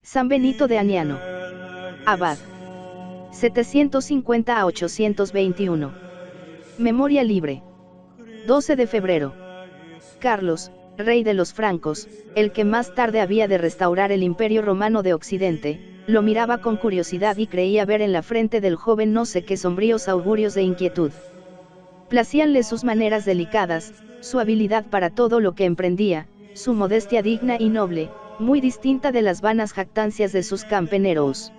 San Benito de Aniano. Abad. 750 a 821. Memoria libre. 12 de febrero. Carlos, rey de los francos, el que más tarde había de restaurar el Imperio Romano de Occidente, lo miraba con curiosidad y creía ver en la frente del joven no sé qué sombríos augurios de inquietud. Placíanle sus maneras delicadas, su habilidad para todo lo que emprendía, su modestia digna y noble, muy distinta de las vanas jactancias de sus campaneros.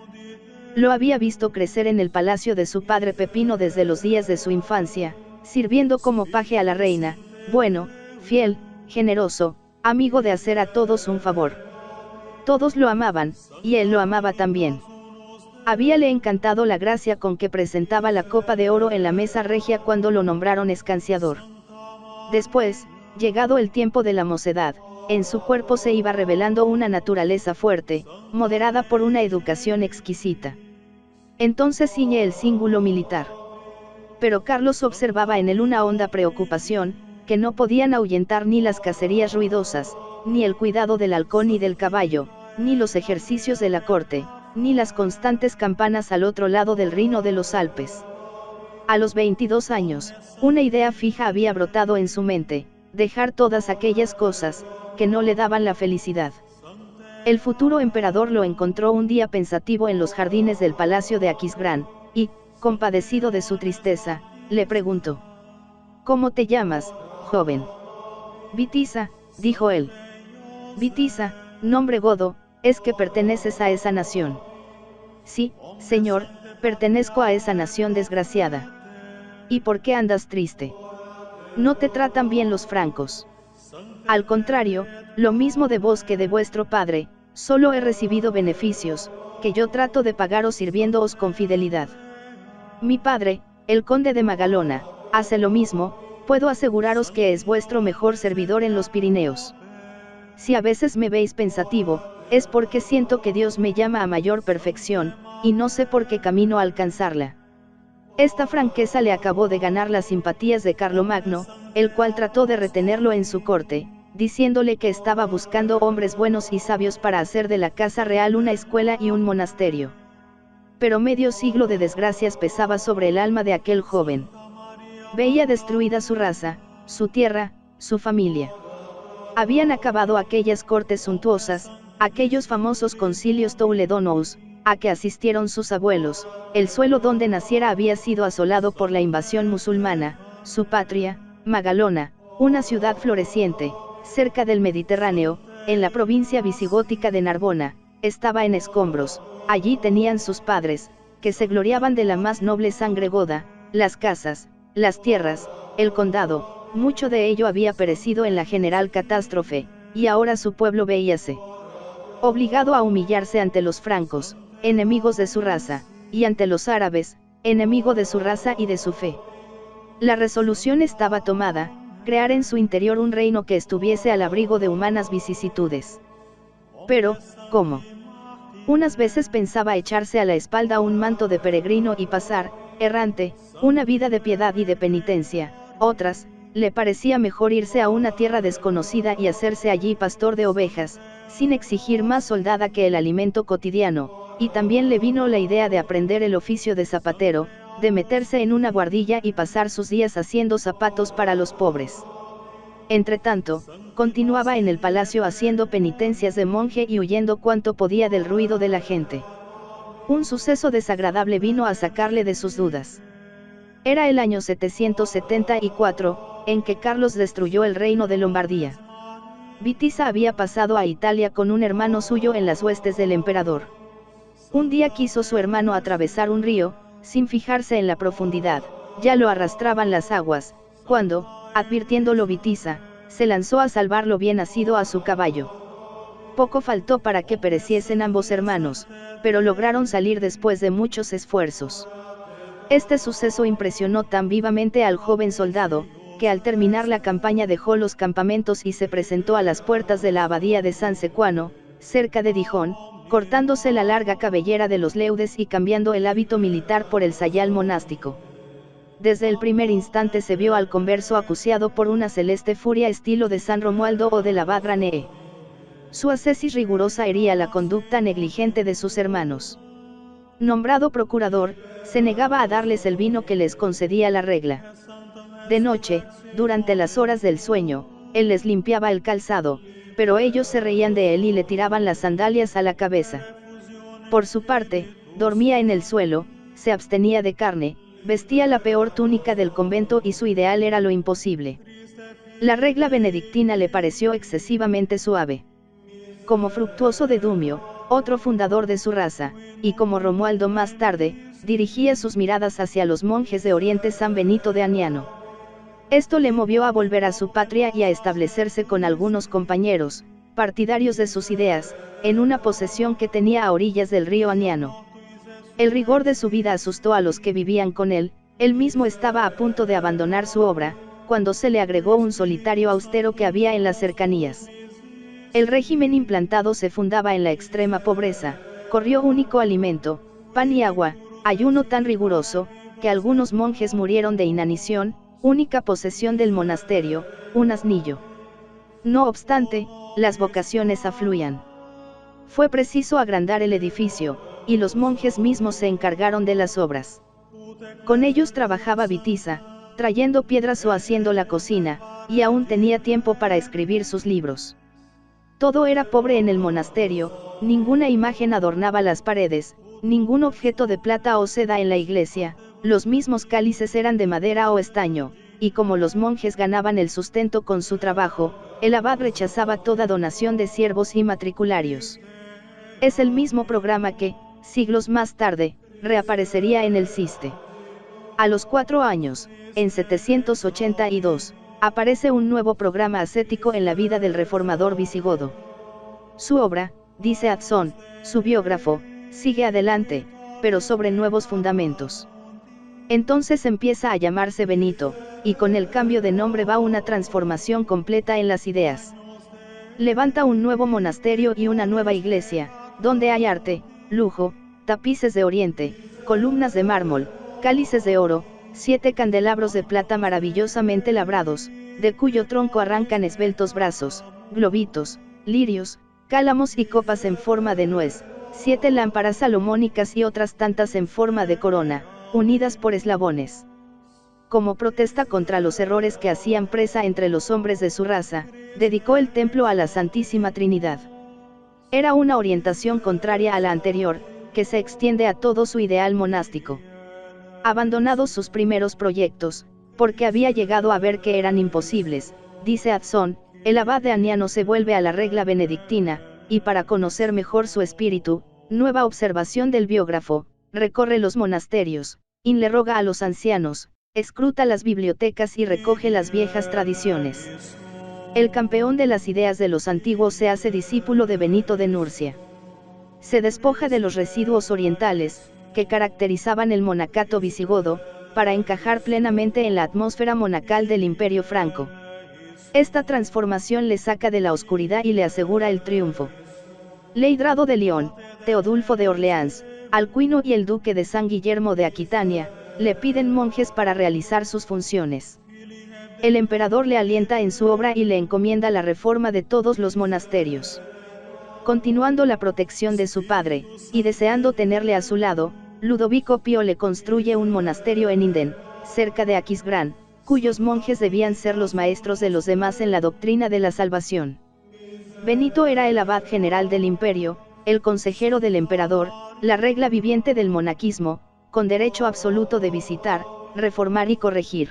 Lo había visto crecer en el palacio de su padre Pepino desde los días de su infancia, sirviendo como paje a la reina, bueno, fiel, generoso, amigo de hacer a todos un favor. Todos lo amaban, y él lo amaba también. Habíale encantado la gracia con que presentaba la copa de oro en la mesa regia cuando lo nombraron escanciador. Después, llegado el tiempo de la mocedad, en su cuerpo se iba revelando una naturaleza fuerte, moderada por una educación exquisita. Entonces ciñe el cíngulo militar. Pero Carlos observaba en él una honda preocupación, que no podían ahuyentar ni las cacerías ruidosas, ni el cuidado del halcón y del caballo, ni los ejercicios de la corte, ni las constantes campanas al otro lado del Rhin o de los Alpes. A los 22 años, una idea fija había brotado en su mente: dejar todas aquellas cosas, que no le daban la felicidad. El futuro emperador lo encontró un día pensativo en los jardines del palacio de Aquisgrán, y, compadecido de su tristeza, le preguntó: «¿Cómo te llamas, joven?» «Witiza», dijo él. «Witiza, nombre godo, es que perteneces a esa nación». «Sí, señor, pertenezco a esa nación desgraciada». «¿Y por qué andas triste? ¿No te tratan bien los francos?» «Al contrario, lo mismo de vos que de vuestro padre, solo he recibido beneficios, que yo trato de pagaros sirviéndoos con fidelidad. Mi padre, el conde de Magalona, hace lo mismo, puedo aseguraros que es vuestro mejor servidor en los Pirineos. Si a veces me veis pensativo, es porque siento que Dios me llama a mayor perfección, y no sé por qué camino a alcanzarla». Esta franqueza le acabó de ganar las simpatías de Carlomagno, el cual trató de retenerlo en su corte, diciéndole que estaba buscando hombres buenos y sabios para hacer de la casa real una escuela y un monasterio. Pero medio siglo de desgracias pesaba sobre el alma de aquel joven. Veía destruida su raza, su tierra, su familia. Habían acabado aquellas cortes suntuosas, aquellos famosos concilios Touledonous, a que asistieron sus abuelos, el suelo donde naciera había sido asolado por la invasión musulmana, su patria, Magalona, una ciudad floreciente, cerca del Mediterráneo, en la provincia visigótica de Narbona, estaba en escombros. Allí tenían sus padres, que se gloriaban de la más noble sangre goda, las casas, las tierras, el condado, mucho de ello había perecido en la general catástrofe, y ahora su pueblo veíase obligado a humillarse ante los francos, enemigos de su raza, y ante los árabes, enemigo de su raza y de su fe. La resolución estaba tomada: crear en su interior un reino que estuviese al abrigo de humanas vicisitudes. Pero, ¿cómo? Unas veces pensaba echarse a la espalda un manto de peregrino y pasar, errante, una vida de piedad y de penitencia; otras, le parecía mejor irse a una tierra desconocida y hacerse allí pastor de ovejas, sin exigir más soldada que el alimento cotidiano, y también le vino la idea de aprender el oficio de zapatero, de meterse en una guardilla y pasar sus días haciendo zapatos para los pobres. Entretanto, continuaba en el palacio haciendo penitencias de monje y huyendo cuanto podía del ruido de la gente. Un suceso desagradable vino a sacarle de sus dudas. Era el año 774, en que Carlos destruyó el reino de Lombardía. Witiza había pasado a Italia con un hermano suyo en las huestes del emperador. Un día quiso su hermano atravesar un río, sin fijarse en la profundidad, ya lo arrastraban las aguas, cuando, advirtiéndolo Witiza, se lanzó a salvarlo bien asido a su caballo. Poco faltó para que pereciesen ambos hermanos, pero lograron salir después de muchos esfuerzos. Este suceso impresionó tan vivamente al joven soldado, que al terminar la campaña dejó los campamentos y se presentó a las puertas de la abadía de San Secuano, cerca de Dijon, cortándose la larga cabellera de los leudes y cambiando el hábito militar por el sayal monástico. Desde el primer instante se vio al converso acuciado por una celeste furia estilo de San Romualdo o del abad Ranee. Su ascesis rigurosa hería la conducta negligente de sus hermanos. Nombrado procurador, se negaba a darles el vino que les concedía la regla. De noche, durante las horas del sueño, él les limpiaba el calzado, pero ellos se reían de él y le tiraban las sandalias a la cabeza. Por su parte, dormía en el suelo, se abstenía de carne, vestía la peor túnica del convento y su ideal era lo imposible. La regla benedictina le pareció excesivamente suave. Como Fructuoso de Dumio, otro fundador de su raza, y como Romualdo más tarde, dirigía sus miradas hacia los monjes de Oriente San Benito de Aniano. Esto le movió a volver a su patria y a establecerse con algunos compañeros, partidarios de sus ideas, en una posesión que tenía a orillas del río Aniano. El rigor de su vida asustó a los que vivían con él mismo estaba a punto de abandonar su obra, cuando se le agregó un solitario austero que había en las cercanías. El régimen implantado se fundaba en la extrema pobreza, corrió único alimento, pan y agua, ayuno tan riguroso, que algunos monjes murieron de inanición, única posesión del monasterio, un asnillo. No obstante, las vocaciones afluían. Fue preciso agrandar el edificio, y los monjes mismos se encargaron de las obras. Con ellos trabajaba Witisa, trayendo piedras o haciendo la cocina, y aún tenía tiempo para escribir sus libros. Todo era pobre en el monasterio, ninguna imagen adornaba las paredes, ningún objeto de plata o seda en la iglesia, los mismos cálices eran de madera o estaño, y como los monjes ganaban el sustento con su trabajo, el abad rechazaba toda donación de siervos y matricularios. Es el mismo programa que, siglos más tarde, reaparecería en el Ciste. A los 4 años, en 782, aparece un nuevo programa ascético en la vida del reformador visigodo. Su obra, dice Atzón, su biógrafo, sigue adelante, pero sobre nuevos fundamentos. Entonces empieza a llamarse Benito, y con el cambio de nombre va una transformación completa en las ideas. Levanta un nuevo monasterio y una nueva iglesia, donde hay arte, lujo, tapices de oriente, columnas de mármol, cálices de oro, 7 candelabros de plata maravillosamente labrados, de cuyo tronco arrancan esbeltos brazos, globitos, lirios, cálamos y copas en forma de nuez, 7 lámparas salomónicas y otras tantas en forma de corona, unidas por eslabones. Como protesta contra los errores que hacían presa entre los hombres de su raza, dedicó el templo a la Santísima Trinidad. Era una orientación contraria a la anterior, que se extiende a todo su ideal monástico. Abandonados sus primeros proyectos, porque había llegado a ver que eran imposibles, dice Atzón, el abad de Aniano se vuelve a la regla benedictina, y para conocer mejor su espíritu, nueva observación del biógrafo, recorre los monasterios, le roga a los ancianos, escruta las bibliotecas y recoge las viejas tradiciones. El campeón de las ideas de los antiguos se hace discípulo de Benito de Nurcia. Se despoja de los residuos orientales, que caracterizaban el monacato visigodo, para encajar plenamente en la atmósfera monacal del Imperio Franco. Esta transformación le saca de la oscuridad y le asegura el triunfo. Leidrado de León, Teodulfo de Orleans, Alcuino y el duque de San Guillermo de Aquitania, le piden monjes para realizar sus funciones. El emperador le alienta en su obra y le encomienda la reforma de todos los monasterios. Continuando la protección de su padre, y deseando tenerle a su lado, Ludovico Pío le construye un monasterio en Inden, cerca de Aquisgrán, cuyos monjes debían ser los maestros de los demás en la doctrina de la salvación. Benito era el abad general del imperio, el consejero del emperador, la regla viviente del monaquismo, con derecho absoluto de visitar, reformar y corregir.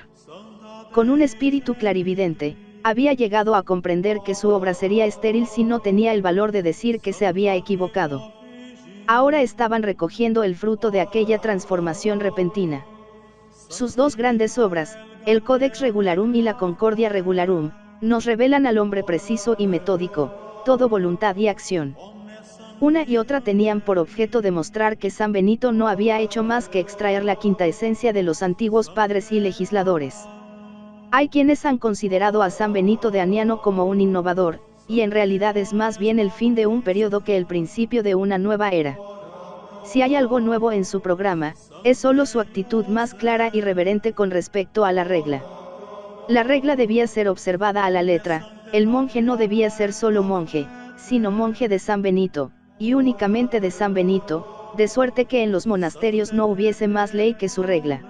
Con un espíritu clarividente, había llegado a comprender que su obra sería estéril si no tenía el valor de decir que se había equivocado. Ahora estaban recogiendo el fruto de aquella transformación repentina. Sus 2 grandes obras, el Codex Regularum y la Concordia Regularum, nos revelan al hombre preciso y metódico, todo voluntad y acción. Una y otra tenían por objeto demostrar que San Benito no había hecho más que extraer la quinta esencia de los antiguos padres y legisladores. Hay quienes han considerado a San Benito de Aniano como un innovador, y en realidad es más bien el fin de un periodo que el principio de una nueva era. Si hay algo nuevo en su programa, es solo su actitud más clara y reverente con respecto a la regla. La regla debía ser observada a la letra, el monje no debía ser solo monje, sino monje de San Benito, y únicamente de San Benito, de suerte que en los monasterios no hubiese más ley que su regla.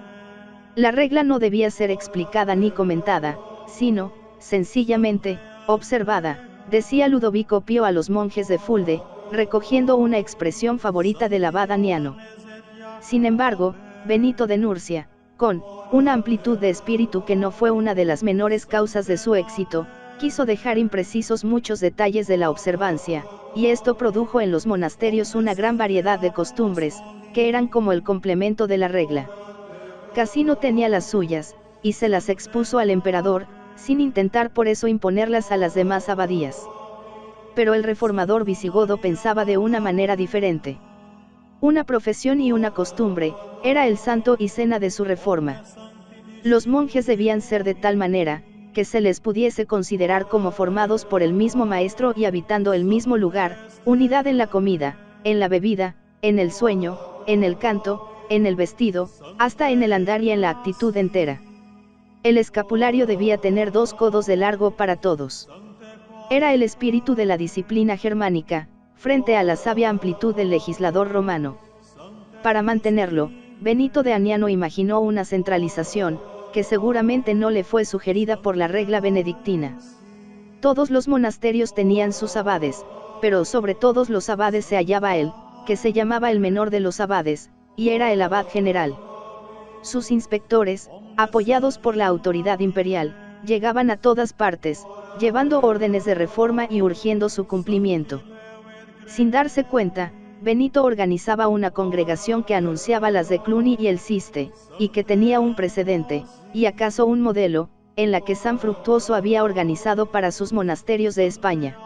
La regla no debía ser explicada ni comentada, sino, sencillamente, observada, decía Ludovico Pío a los monjes de Fulde, recogiendo una expresión favorita del abad Aniano. Sin embargo, Benito de Nursia, con una amplitud de espíritu que no fue una de las menores causas de su éxito, quiso dejar imprecisos muchos detalles de la observancia, y esto produjo en los monasterios una gran variedad de costumbres, que eran como el complemento de la regla. Casino tenía las suyas, y se las expuso al emperador, sin intentar por eso imponerlas a las demás abadías. Pero el reformador visigodo pensaba de una manera diferente. Una profesión y una costumbre, era el santo y cena de su reforma. Los monjes debían ser de tal manera, que se les pudiese considerar como formados por el mismo maestro y habitando el mismo lugar, unidad en la comida, en la bebida, en el sueño, en el canto, en el vestido, hasta en el andar y en la actitud entera. El escapulario debía tener 2 codos de largo para todos. Era el espíritu de la disciplina germánica, frente a la sabia amplitud del legislador romano. Para mantenerlo, Benito de Aniano imaginó una centralización, que seguramente no le fue sugerida por la regla benedictina. Todos los monasterios tenían sus abades, pero sobre todos los abades se hallaba él, que se llamaba el menor de los abades, y era el abad general. Sus inspectores, apoyados por la autoridad imperial, llegaban a todas partes, llevando órdenes de reforma y urgiendo su cumplimiento. Sin darse cuenta, Benito organizaba una congregación que anunciaba las de Cluny y el Ciste, y que tenía un precedente, y acaso un modelo, en la que San Fructuoso había organizado para sus monasterios de España.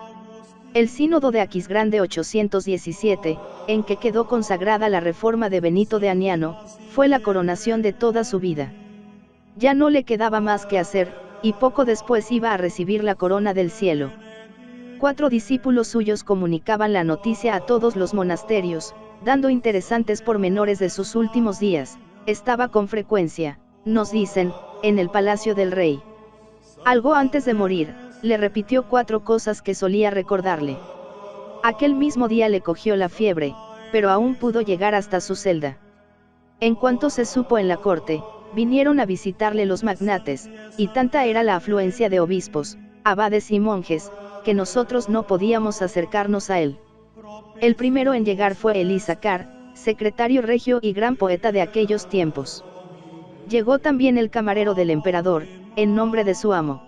El Sínodo de Aquisgrán 817, en que quedó consagrada la reforma de Benito de Aniano, fue la coronación de toda su vida. Ya no le quedaba más que hacer, y poco después iba a recibir la corona del cielo. 4 discípulos suyos comunicaban la noticia a todos los monasterios, dando interesantes pormenores de sus últimos días. Estaba con frecuencia, nos dicen, en el palacio del rey. Algo antes de morir, le repitió 4 cosas que solía recordarle. Aquel mismo día le cogió la fiebre, pero aún pudo llegar hasta su celda. En cuanto se supo en la corte, vinieron a visitarle los magnates, y tanta era la afluencia de obispos, abades y monjes, que nosotros no podíamos acercarnos a él. El primero en llegar fue Elísacar, secretario regio y gran poeta de aquellos tiempos. Llegó también el camarero del emperador, en nombre de su amo.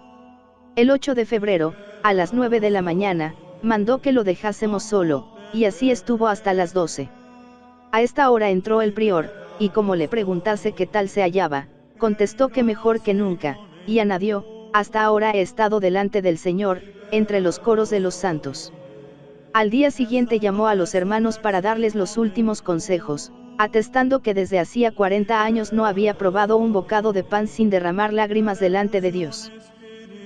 El 8 de febrero, a las 9 de la mañana, mandó que lo dejásemos solo, y así estuvo hasta las 12. A esta hora entró el prior, y como le preguntase qué tal se hallaba, contestó que mejor que nunca, y añadió, hasta ahora he estado delante del Señor, entre los coros de los santos. Al día siguiente llamó a los hermanos para darles los últimos consejos, atestando que desde hacía 40 años no había probado un bocado de pan sin derramar lágrimas delante de Dios.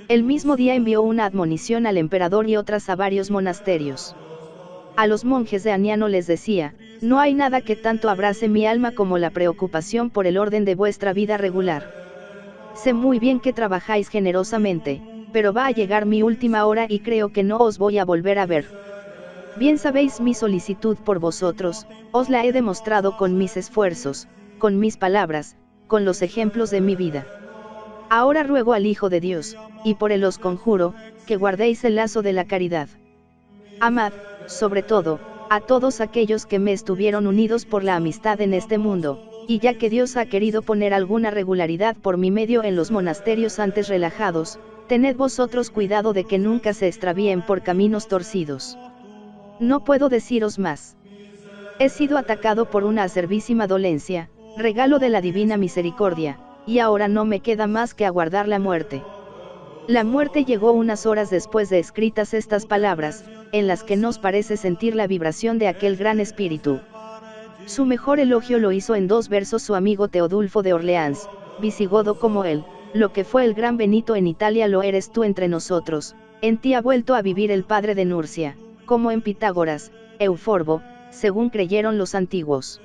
El mismo día envió una admonición al emperador y otras a varios monasterios. A los monjes de Aniano les decía, no hay nada que tanto abrace mi alma como la preocupación por el orden de vuestra vida regular. Sé muy bien que trabajáis generosamente, pero va a llegar mi última hora y creo que no os voy a volver a ver. Bien sabéis mi solicitud por vosotros, os la he demostrado con mis esfuerzos, con mis palabras, con los ejemplos de mi vida. Ahora ruego al Hijo de Dios, y por él os conjuro, que guardéis el lazo de la caridad. Amad, sobre todo, a todos aquellos que me estuvieron unidos por la amistad en este mundo, y ya que Dios ha querido poner alguna regularidad por mi medio en los monasterios antes relajados, tened vosotros cuidado de que nunca se extravíen por caminos torcidos. No puedo deciros más. He sido atacado por una acervísima dolencia, regalo de la divina misericordia, y ahora no me queda más que aguardar la muerte. La muerte llegó unas horas después de escritas estas palabras, en las que nos parece sentir la vibración de aquel gran espíritu. Su mejor elogio lo hizo en 2 versos su amigo Teodulfo de Orleans, visigodo como él, lo que fue el gran Benito en Italia lo eres tú entre nosotros, en ti ha vuelto a vivir el padre de Nursia, como en Pitágoras, Euforbo, según creyeron los antiguos.